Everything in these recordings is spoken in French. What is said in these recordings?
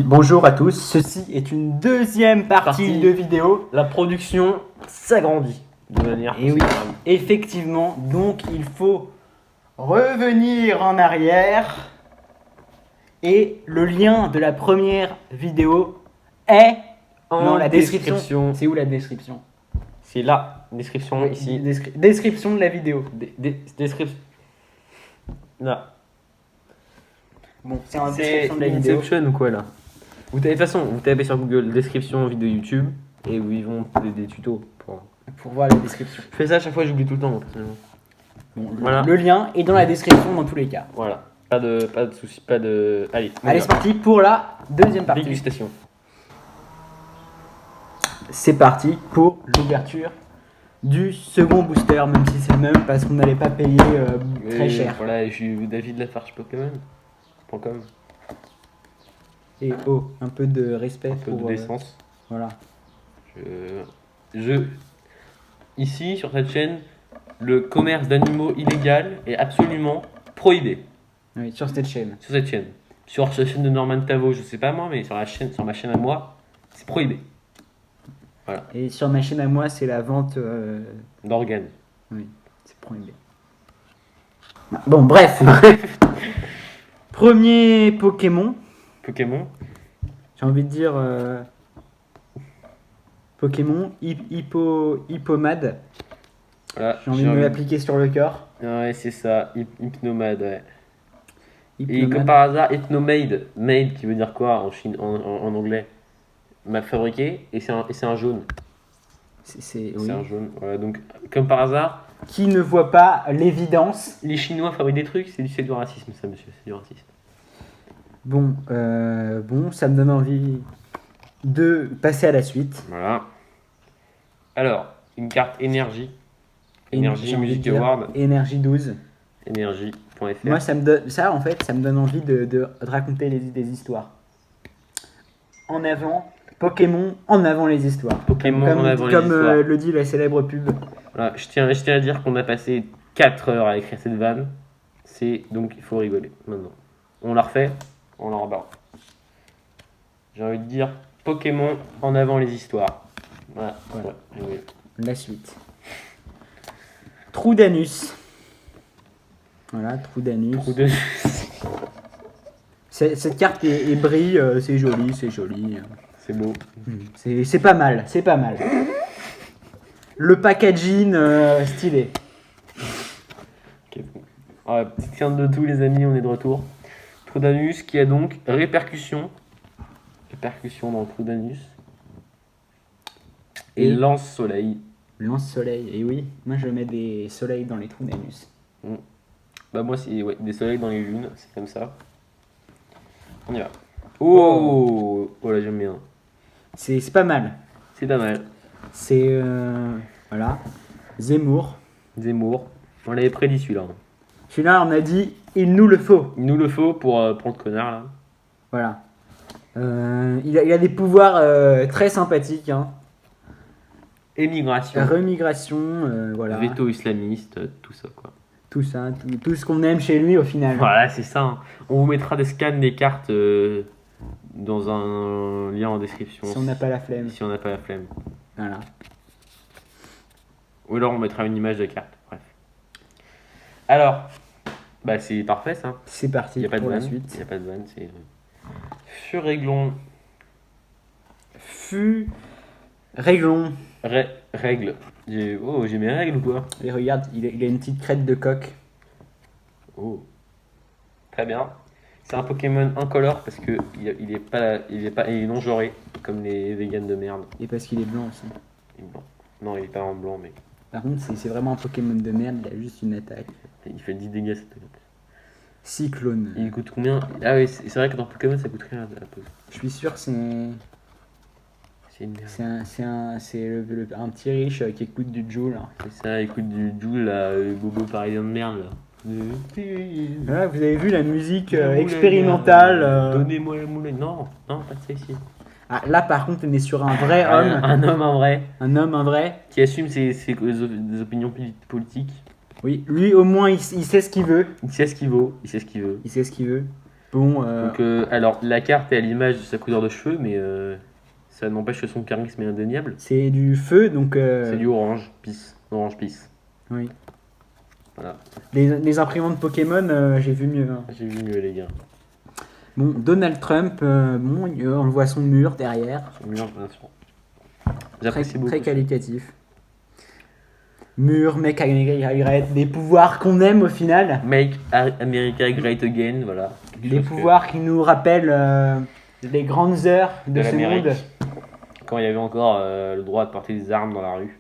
Bonjour à tous, ceci est une deuxième partie de vidéo. La production s'agrandit de manière Et oui, considérable. effectivement, donc il faut revenir en arrière. Et le lien de la première vidéo est dans la description. C'est où la description? C'est la description ici. Description de la vidéo. Description. Là. Bon, c'est en C'est description de la vidéo. Inception ou quoi là? De toute façon, vous tapez sur Google description vidéo YouTube et où ils vont des tutos Pour voir la description. Je fais ça à chaque fois, j'oublie tout le temps. Personnellement. Bon, Voilà. Le lien est dans la description dans tous les cas. Voilà. Pas de soucis, pas de. Allez, c'est parti pour la deuxième partie. dégustation. C'est parti pour l'ouverture du second booster, même si c'est le même parce qu'on n'allait pas payer très cher. Voilà, je suis David Lafarge Pokémon.com. Et un peu de respect Un peu pour de décence. voilà. Ici, sur cette chaîne, le commerce d'animaux illégal est absolument prohibé. Oui, sur cette chaîne. Sur cette chaîne. Sur la chaîne de Norman Tavo, je sais pas moi, mais sur ma chaîne à moi, c'est prohibé. Voilà. Et sur ma chaîne à moi, c'est la vente D'organes. Oui, c'est prohibé. Bon, bref. Premier Pokémon. J'ai envie de dire Pokémon Hippomade. Voilà, J'ai envie de me l'appliquer sur le cœur. Ouais, c'est ça, Hypnomade, ouais. Et Hypnomade. comme par hasard, Hypnomade, made qui veut dire quoi en anglais? M'a fabriqué et c'est un jaune. C'est C'est un jaune. Voilà, donc comme par hasard, qui ne voit pas l'évidence? les Chinois fabriquent des trucs, c'est du racisme ça, monsieur, c'est du racisme. Bon, ça me donne envie de passer à la suite. Voilà. Alors, une carte énergie. J'ai Énergie envie de Music dire Award. Énergie 12. Énergie.fr. Moi, ça me donne envie de raconter des histoires. En avant, Pokémon, en avant les histoires. Pokémon en avant les comme histoires. le dit la célèbre pub. Voilà, je tiens à dire qu'on a passé 4 heures à écrire cette vanne. Donc il faut rigoler maintenant. On la refait, on la rebat. J'ai envie de dire Pokémon en avant les histoires. Voilà. Ouais. La suite. Trou d'anus. Voilà, trou d'anus. Cette carte est brille, c'est joli. C'est beau. C'est pas mal. Le packaging stylé. Okay. Ouais, petite quinte de tout les amis, on est de retour. Trou d'anus qui a donc répercussion dans le trou d'anus. Et lance-soleil. Lance-soleil, et oui, moi je mets des soleils dans les trous d'anus. Bah moi c'est des soleils dans les lunes, c'est comme ça. On y va. Oh là j'aime bien. C'est pas mal. C'est pas mal. C'est voilà. Zemmour. On l'avait prédit celui-là. Celui-là on a dit il nous le faut. Il nous le faut pour le connard là. Voilà. Il a des pouvoirs très sympathiques. Hein. Émigration. Remigration, voilà. Veto islamiste, tout ça quoi. Tout ça, tout ce qu'on aime chez lui au final. Voilà, c'est ça. Hein. On vous mettra des scans des cartes dans un lien en description. Si on n'a pas la flemme. Voilà. Ou alors on mettra une image de carte. Bref. Alors, bah c'est parfait ça. C'est parti. Il n'y a pas de la vanne. suite. Il n'y a pas de vanne. C'est Furéglon. Règle. J'ai mes règles ou quoi? Et regarde, il a une petite crête de coq. Oh. Très bien. C'est un Pokémon incolore parce que il est non genré comme les vegans de merde. Et parce qu'il est blanc aussi. Il est blanc. Non, il est pas en blanc mais. Par contre, c'est vraiment un Pokémon de merde, il a juste une attaque. Il fait 10 dégâts cette attaque. Cyclone. Il coûte combien? Ah oui, c'est vrai que dans Pokémon ça coûte rien à la pause. Je suis sûr que c'est une merde. C'est un petit riche qui écoute du Joule. C'est ça, écoute du Joule là, le bobo parisien de merde là. Voilà, vous avez vu la musique expérimentale. Donnez-moi la moulin. Non, pas de ça ici. Ah, là par contre on est sur un vrai homme. Un homme, un vrai. Un vrai. Qui assume ses opinions politiques. Oui, lui au moins il sait ce qu'il veut. Il sait ce qu'il vaut. Il sait ce qu'il veut. Bon, Donc, alors, la carte est à l'image de sa couleur de cheveux, mais ça n'empêche que son charisme est indéniable. c'est du feu, donc... C'est du orange, pisse. Orange pisse. Oui. Voilà. Les imprimantes Pokémon, j'ai vu mieux. Hein. J'ai vu mieux, les gars. Bon, Donald Trump, bon, on voit son mur derrière. Son mur, bien sûr. Très, J'apprécie beaucoup. très qualitatif. Mur, mec avec des pouvoirs qu'on aime au final. Make America Great Again, voilà. Quelque Des chose pouvoirs qui nous rappellent les grandes heures de ce l'Amérique. monde. Quand il y avait encore le droit de porter des armes dans la rue.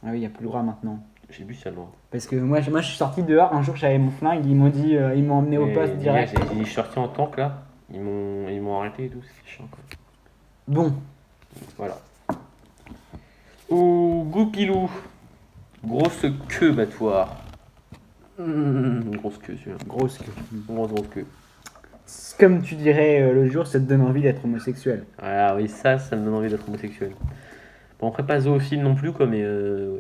Ah oui, il n'y a plus le droit maintenant. J'ai bu ça, loin. Parce que moi, je suis sorti dehors, un jour j'avais mon flingue, ils m'ont dit, ils m'ont emmené au poste direct. Je suis sorti en tank là. Ils m'ont arrêté et tout, c'est chiant quoi. Bon, Voilà. Oh, Goupilou. Grosse queue battoir. Grosse queue celui-là. grosse queue. Grosse queue. Comme tu dirais le jour, ça te donne envie d'être homosexuel. Voilà, oui, ça me donne envie d'être homosexuel. Bon, après, pas zoophile non plus, quoi, mais ouais.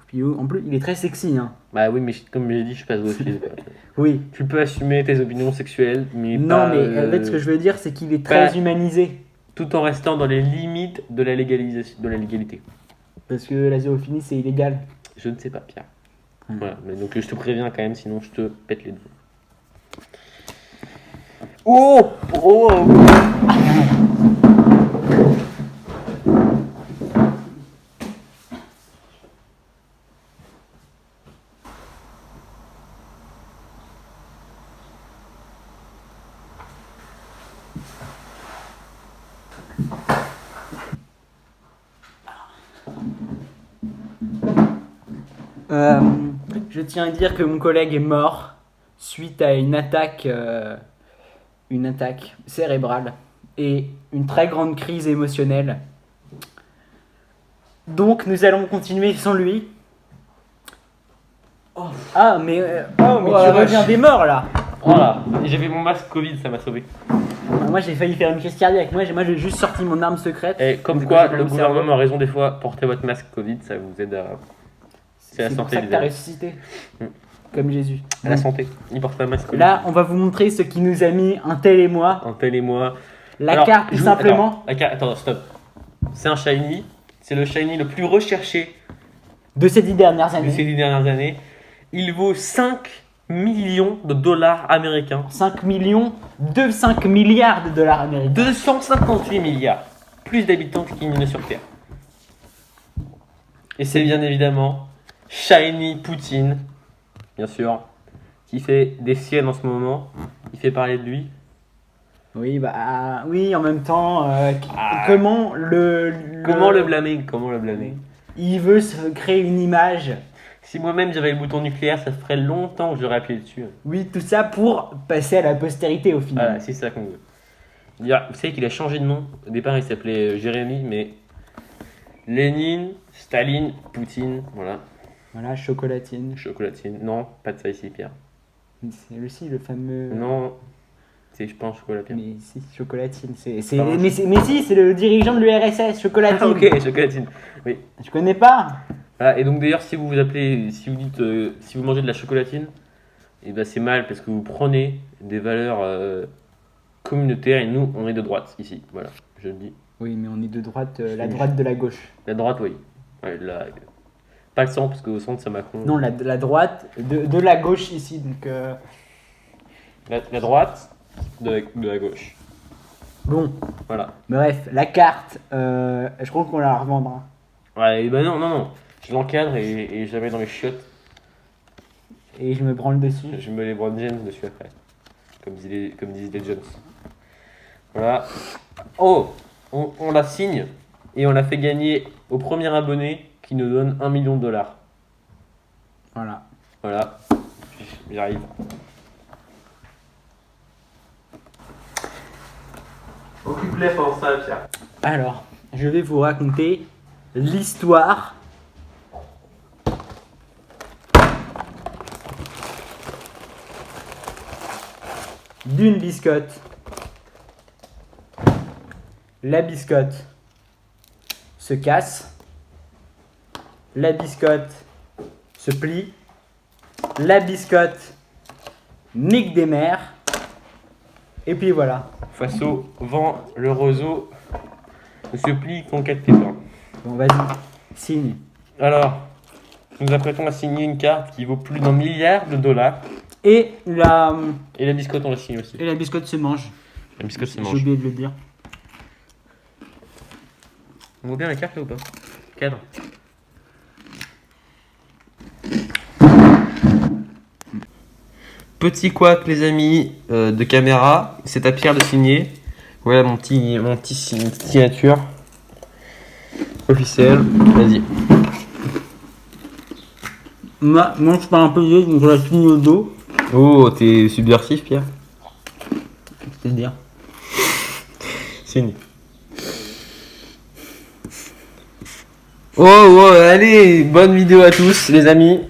Puis en plus, il est très sexy, hein. Bah oui, mais comme j'ai dit, je suis pas zoophile. Quoi. Oui. Tu peux assumer tes opinions sexuelles, mais Non, pas, mais en fait, ce que je veux dire, c'est qu'il est très pas- humanisé. tout en restant dans les limites de la légalité. Parce que la zoophilie, c'est illégal. Je ne sais pas, Pierre. Ouais. Voilà, mais donc je te préviens quand même, sinon je te pète les doigts. Oh, oh, oh. Je tiens à dire que mon collègue est mort suite à une attaque cérébrale et une très grande crise émotionnelle. Donc nous allons continuer sans lui. Oh. Ah mais tu la reviens vache. des morts là. Voilà, j'ai fait mon masque Covid, ça m'a sauvé. Moi j'ai failli faire une crise cardiaque. Moi j'ai juste sorti mon arme secrète. Et comme Du coup, quoi, j'ai pas le mon gouvernement cerveau. a raison des fois, portez votre masque Covid, ça vous aide à... C'est la C'est pour santé, ça que les t'as amis. ressuscité. Mm. Comme Jésus. À la santé, il porte un masque Covid. Là on va vous montrer ce qui nous a mis un tel et moi. Un tel et moi. La Alors, carte tout simplement. Attends, la carte, attends, stop. C'est un shiny, c'est le shiny le plus recherché De ces 10 dernières de années. ces 10 dernières années. Il vaut 5 millions de dollars américains. 5 millions de 5 milliards de dollars américains. 258 milliards. Plus d'habitants qu'il n'y en a sur Terre. Et c'est bien évidemment Shiny Poutine, bien sûr, qui fait des siennes en ce moment. Il fait parler de lui. Oui, bah oui, en même temps, Ah. comment Comment le blâmer? Comment le blâmer? Il veut se créer une image. Si moi-même j'avais le bouton nucléaire, ça ferait longtemps que j'aurais appuyé dessus. Oui, tout ça pour passer à la postérité au final. Voilà, c'est ça qu'on veut. Dire, vous savez qu'il a changé de nom. Au départ, il s'appelait Jérémy, mais Lénine, Staline, Poutine, voilà. Voilà, chocolatine. Chocolatine. Non, pas de ça ici, Pierre. C'est aussi le fameux. Non, c'est je pense chocolat Pierre. Mais si, chocolatine. Pardon. Mais si, c'est le dirigeant de l'URSS, chocolatine. Ah, ok, chocolatine. Oui. Je connais pas. Voilà, et donc d'ailleurs, si vous vous appelez, si vous dites, si vous mangez de la chocolatine, et ben c'est mal parce que vous prenez des valeurs communautaires et nous, on est de droite ici. Voilà, je le dis. Oui, mais on est de droite, Je la suis- droite de la gauche. La droite, oui. Ouais, pas le centre parce qu'au centre, c'est Macron. Non, la droite de la gauche ici, donc. La droite de la gauche. Bon, Voilà. bref, la carte, je crois qu'on la revendra. Ouais, et ben non. Je l'encadre et je la mets dans mes chiottes. Et je me branle dessus. Je mets les Brown James dessus après. Comme disent les Jones. Voilà. Oh, on la signe et on la fait gagner au premier abonné qui nous donne 1 million de dollars. Voilà. Voilà. J'y arrive. Occupe-les pendant ça, Pierre. Alors, je vais vous raconter l'histoire d'une biscotte. La biscotte se casse. La biscotte se plie. La biscotte nique des mères. Et puis voilà. Face au vent, le roseau ne se plie qu'en 4 pépins. Bon, vas-y, signe. Alors, nous apprêtons à signer une carte qui vaut plus d'1 milliard de dollars. Et la, Et la biscotte, on la signe aussi. et la biscotte se mange. La biscotte, c'est J'ai mange. oublié de le dire. On voit bien la carte là ou pas? Cadre. Petit couac les amis de caméra, c'est à Pierre de signer. Voilà mon petit signature officielle. Vas-y. Moi, je suis pas un peu vieux, donc je la signe au dos. Oh, t'es subversif Pierre. C'est-à-dire. Signe. Oh, allez, bonne vidéo à tous les amis.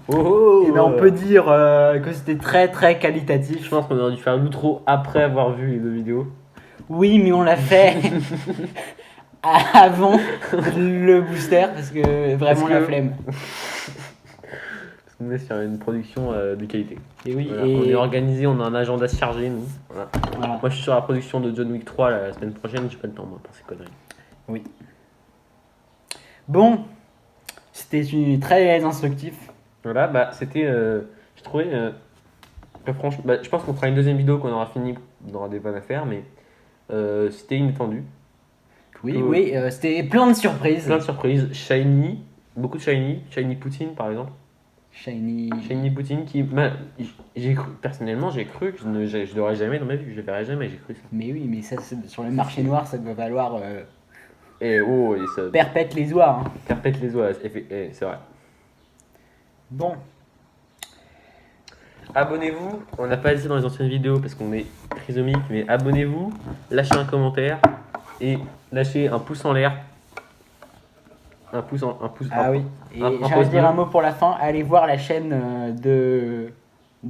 Oh, Et ben, on peut dire que c'était très très Je qualitatif. pense qu'on aurait dû faire l'outro après avoir vu les 2 vidéos. Oui, mais on l'a fait avant le booster parce que vraiment la flemme. Parce qu'on est sur une production de qualité. Et oui, Voilà, et on est organisé, on a un agenda chargé nous. Voilà. voilà. Moi je suis sur la production de John Wick 3 la semaine prochaine, j'ai pas le temps moi pour ces conneries. Bon, c'était très instructif. Voilà, bah c'était. J'ai trouvé. Que franchement, bah, je pense qu'on fera une deuxième vidéo quand on aura fini, on aura des vannes à faire, mais c'était inattendu. Oui, oui, c'était plein de surprises. Plein de surprises. Shiny, beaucoup de Shiny. Shiny Poutine par exemple. Shiny. Shiny Poutine qui. Bah, j'ai cru, personnellement, j'ai cru que je l'aurais jamais dans ma vie, je le verrai jamais, j'ai cru ça. Mais oui, mais ça, sur le marché noir, ça doit valoir Et oh, et ça perpète les oies. Hein. perpète les oies, c'est vrai. Bon, Abonnez-vous, on n'a pas dit ça dans les anciennes vidéos parce qu'on est trisomique, mais abonnez-vous, lâchez un commentaire et lâchez un pouce en l'air. Un pouce. ah oui. Et un j'ai pouce envie de dire bleu un mot pour la fin. Allez voir la chaîne de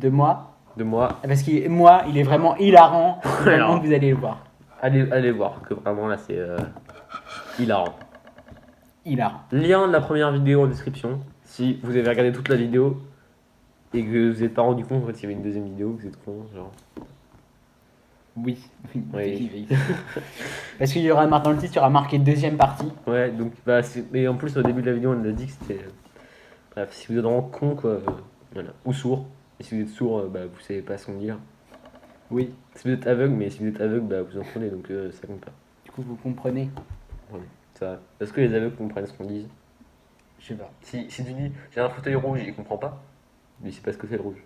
moi. de moi. Parce que moi, il est vraiment hilarant. Vraiment Alors. que vous allez le voir. Allez voir, que vraiment là c'est hilarant. Hilarant. Lien de la première vidéo en description. Si vous avez regardé toute la vidéo et que vous n'êtes pas rendu compte qu'il y avait une deuxième vidéo, que vous êtes con, genre. Oui. Oui. Parce qu'il y aura dans le titre, il y aura marqué deuxième partie. Ouais, donc bah, et en plus au début de la vidéo on a dit que c'était. Bref, si vous êtes vraiment con quoi, voilà. Ou sourd. Et si vous êtes sourd, bah vous savez pas ce qu'on dit. Oui. Si vous êtes aveugle, mais si vous êtes aveugle, bah vous entendez donc ça compte pas. Du coup, vous comprenez. Ça. Est-ce que les aveugles comprennent ce qu'on dit? Je sais pas. Si tu dis j'ai un fauteuil rouge, il comprend pas. Mais il sait pas ce que c'est le rouge.